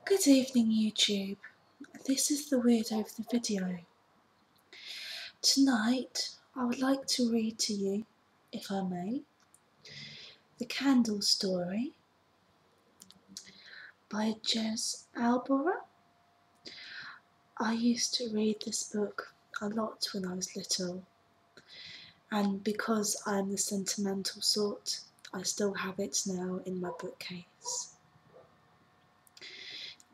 Good evening, YouTube. This is the Weirdo of the video. Tonight, I would like to read to you, if I may, The Candle Story by Jez Alborough. I used to read this book a lot when I was little, and because I'm the sentimental sort, I still have it now in my bookcase.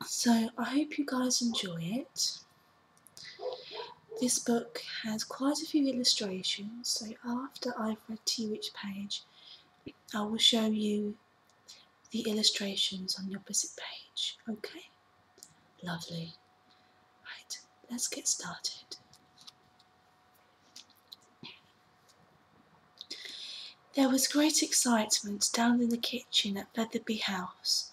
So I hope you guys enjoy it. This book has quite a few illustrations, so after I've read to you each page, I will show you the illustrations on the opposite page. Okay? Lovely. Right, let's get started. There was great excitement down in the kitchen at Featherby House,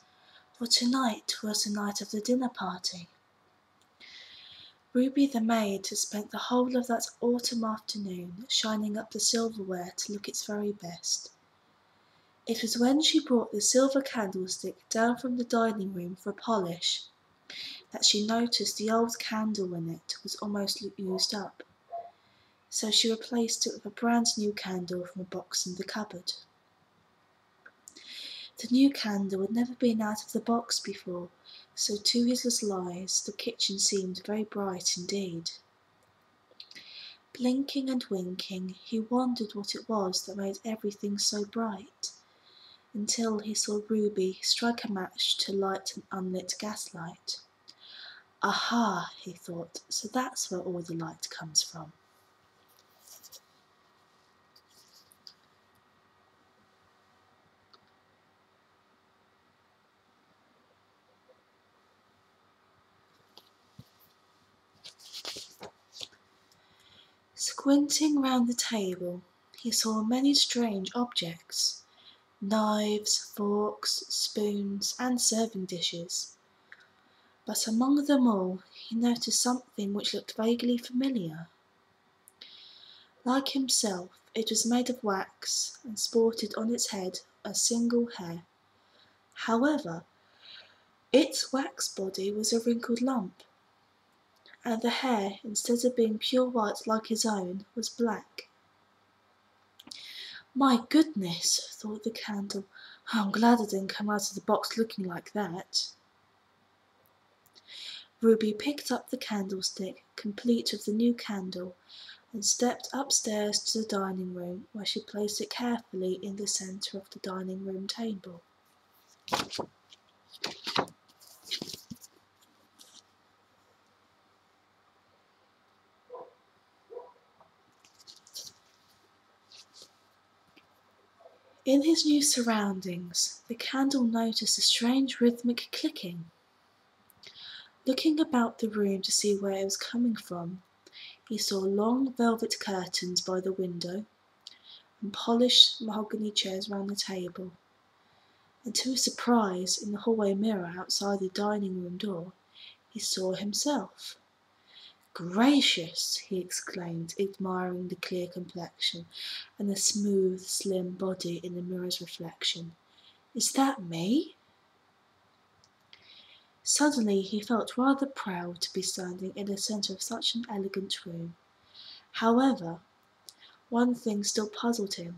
for tonight was the night of the dinner party. Ruby the maid had spent the whole of that autumn afternoon shining up the silverware to look its very best. It was when she brought the silver candlestick down from the dining room for a polish that she noticed the old candle in it was almost used up, so she replaced it with a brand new candle from a box in the cupboard. The new candle had never been out of the box before, so to his little eyes the kitchen seemed very bright indeed. Blinking and winking, he wondered what it was that made everything so bright, until he saw Ruby strike a match to light an unlit gaslight. Aha, he thought, so that's where all the light comes from. Squinting round the table, he saw many strange objects, knives, forks, spoons, and serving dishes. But among them all, he noticed something which looked vaguely familiar. Like himself, it was made of wax and sported on its head a single hair. However, its wax body was a wrinkled lump, and the hair, instead of being pure white like his own, was black. My goodness, thought the candle, I'm glad I didn't come out of the box looking like that. Ruby picked up the candlestick, complete with the new candle, and stepped upstairs to the dining room, where she placed it carefully in the centre of the dining room table. In his new surroundings, the candle noticed a strange rhythmic clicking. Looking about the room to see where it was coming from, he saw long velvet curtains by the window and polished mahogany chairs round the table. And to his surprise, in the hallway mirror outside the dining room door, he saw himself. Gracious, he exclaimed, admiring the clear complexion and the smooth, slim body in the mirror's reflection. Is that me? Suddenly he felt rather proud to be standing in the centre of such an elegant room. However, one thing still puzzled him.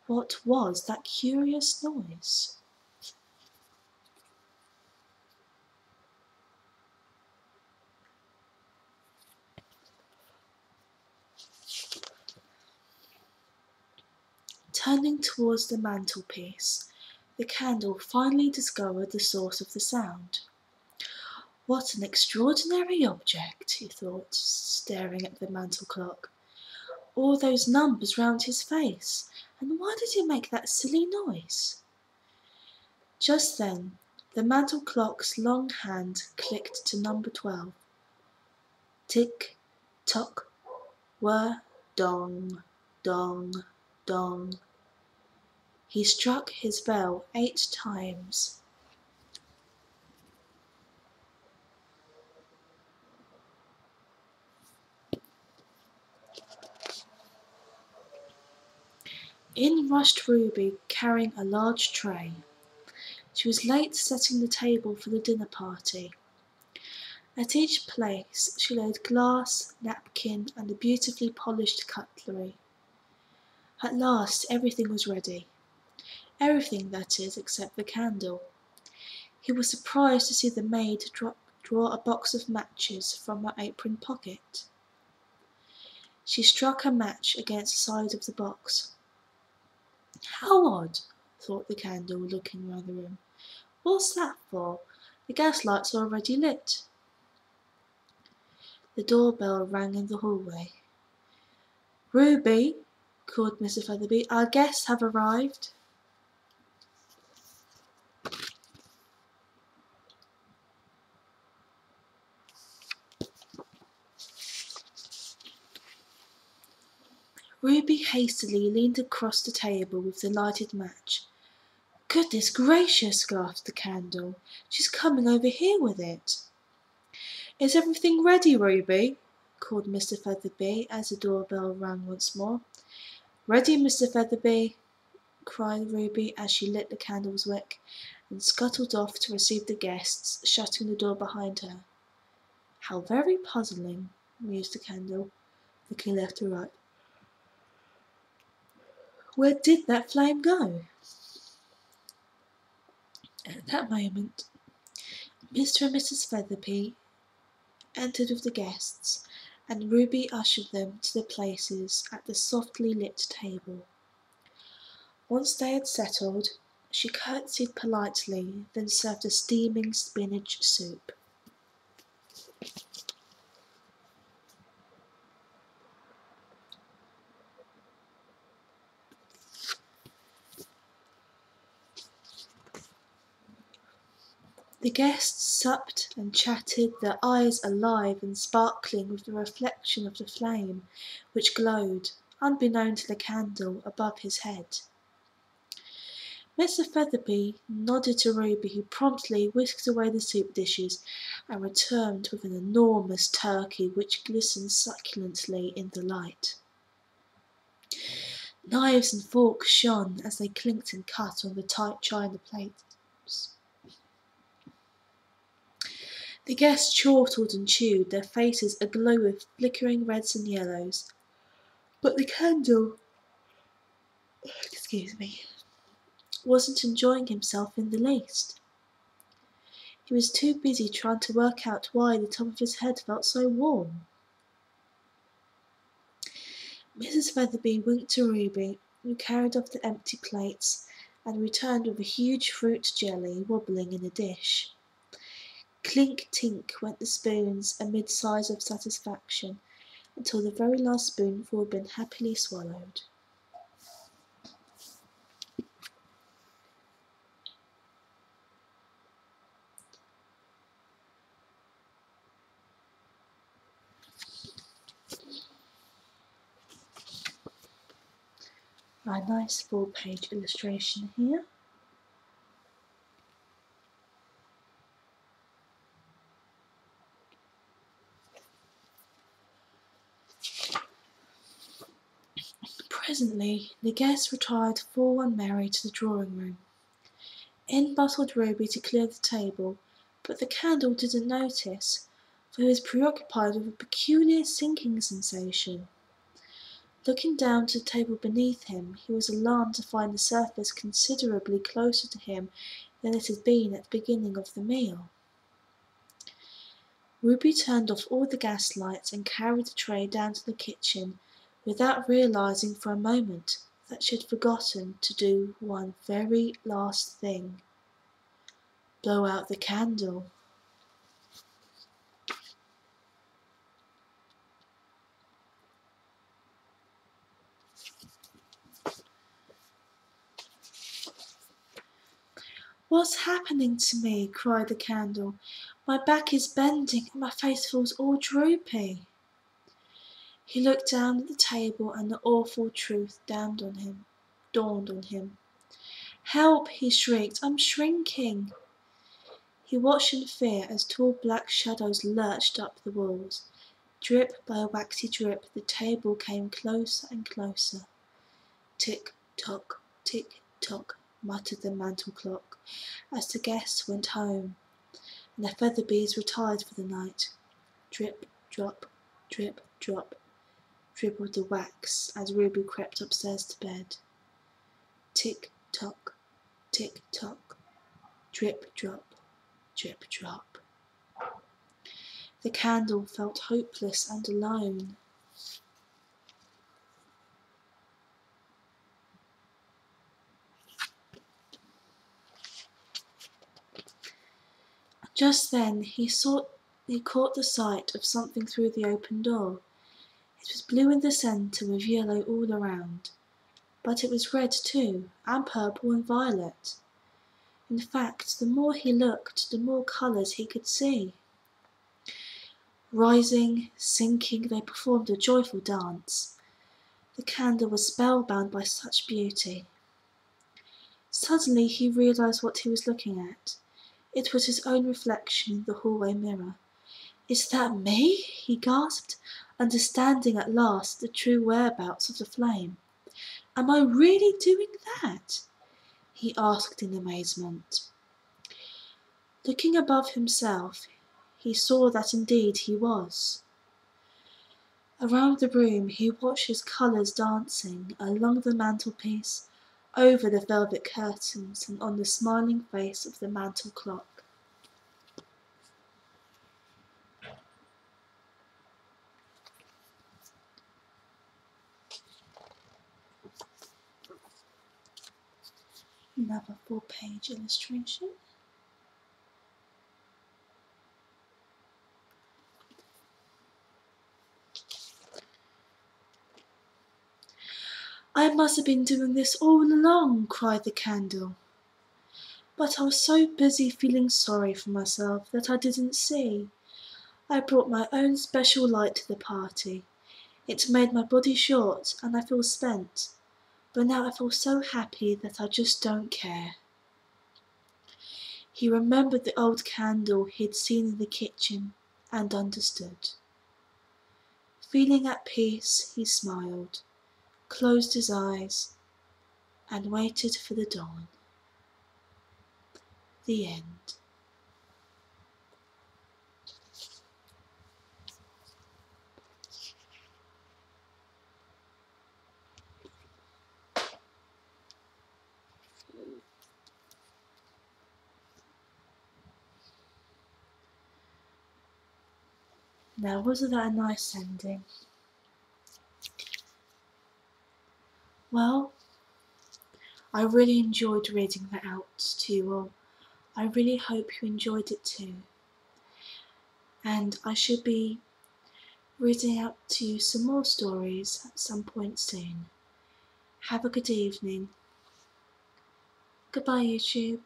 What was that curious noise? Turning towards the mantelpiece, the candle finally discovered the source of the sound. What an extraordinary object, he thought, staring at the mantel clock. All those numbers round his face, and why did he make that silly noise? Just then, the mantel clock's long hand clicked to number 12. Tick, tock, whir, dong, dong, dong. He struck his bell 8 times. In rushed Ruby, carrying a large tray. She was late setting the table for the dinner party. At each place she laid glass, napkin, and a beautifully polished cutlery. At last everything was ready. Everything, that is, except the candle. He was surprised to see the maid draw a box of matches from her apron pocket. She struck a match against the side of the box. "How odd," thought the candle, looking round the room. "What's that for? The gas lights are already lit." The doorbell rang in the hallway. "Ruby," called Mr. Featherby, "our guests have arrived." Ruby hastily leaned across the table with the lighted match. "Goodness gracious," gasped the candle. "She's coming over here with it." "Is everything ready, Ruby?" called Mr. Featherby as the doorbell rang once more. "Ready, Mr. Featherby," cried Ruby as she lit the candle's wick and scuttled off to receive the guests, shutting the door behind her. "How very puzzling," mused the candle, looking left to right. "Where did that flame go?" At that moment, Mr. and Mrs. Featherby entered with the guests, and Ruby ushered them to their places at the softly lit table. Once they had settled, she curtsied politely, then served a steaming spinach soup. The guests supped and chatted, their eyes alive and sparkling with the reflection of the flame, which glowed, unbeknown to the candle, above his head. Mr. Featherby nodded to Ruby, who promptly whisked away the soup dishes and returned with an enormous turkey which glistened succulently in the light. Knives and forks shone as they clinked and cut on the tight china plates. The guests chortled and chewed, their faces aglow with flickering reds and yellows. But the candle, wasn't enjoying himself in the least. He was too busy trying to work out why the top of his head felt so warm. Mrs. Featherby winked to Ruby, who carried off the empty plates and returned with a huge fruit jelly wobbling in a dish. Clink-tink went the spoons amid sighs of satisfaction, until the very last spoonful had been happily swallowed. A nice full-page illustration here. Presently the guests retired full and merry to the drawing-room. In bustled Ruby to clear the table, but the candle didn't notice, for he was preoccupied with a peculiar sinking sensation. Looking down to the table beneath him, he was alarmed to find the surface considerably closer to him than it had been at the beginning of the meal. Ruby turned off all the gas lights and carried the tray down to the kitchen, without realizing for a moment that she had forgotten to do one very last thing: blow out the candle. "What's happening to me?" cried the candle. "My back is bending and my face feels all droopy." He looked down at the table and the awful truth dawned on him. "Help!" he shrieked. "I'm shrinking." He watched in fear as tall black shadows lurched up the walls. Drip by waxy drip the table came closer and closer. Tick-tock, tick-tock, muttered the mantel clock, as the guests went home, and the feather bees retired for the night. Drip, drop, drip, drop, dribbled the wax as Ruby crept upstairs to bed. Tick tock, tick tock, drip drop, drip drop. The candle felt hopeless and alone. Just then he caught the sight of something through the open door. It was blue in the centre with yellow all around, but it was red too, and purple and violet. In fact, the more he looked, the more colours he could see. Rising, sinking, they performed a joyful dance. The candle was spellbound by such beauty. Suddenly he realised what he was looking at. It was his own reflection in the hallway mirror. "Is that me?" he gasped, understanding at last the true whereabouts of the flame. "Am I really doing that?" he asked in amazement. Looking above himself, he saw that indeed he was. Around the room he watched his colours dancing along the mantelpiece, over the velvet curtains, and on the smiling face of the mantel clock. Another 4-page illustration. "I must have been doing this all along," cried the candle. "But I was so busy feeling sorry for myself that I didn't see. I brought my own special light to the party. It made my body short and I feel spent, but now I feel so happy that I just don't care." He remembered the old candle he'd seen in the kitchen and understood. Feeling at peace, he smiled, closed his eyes, and waited for the dawn. The end. Now, wasn't that a nice ending? Well, I really enjoyed reading that out to you all. I really hope you enjoyed it too. And I should be reading out to you some more stories at some point soon. Have a good evening. Goodbye, YouTube.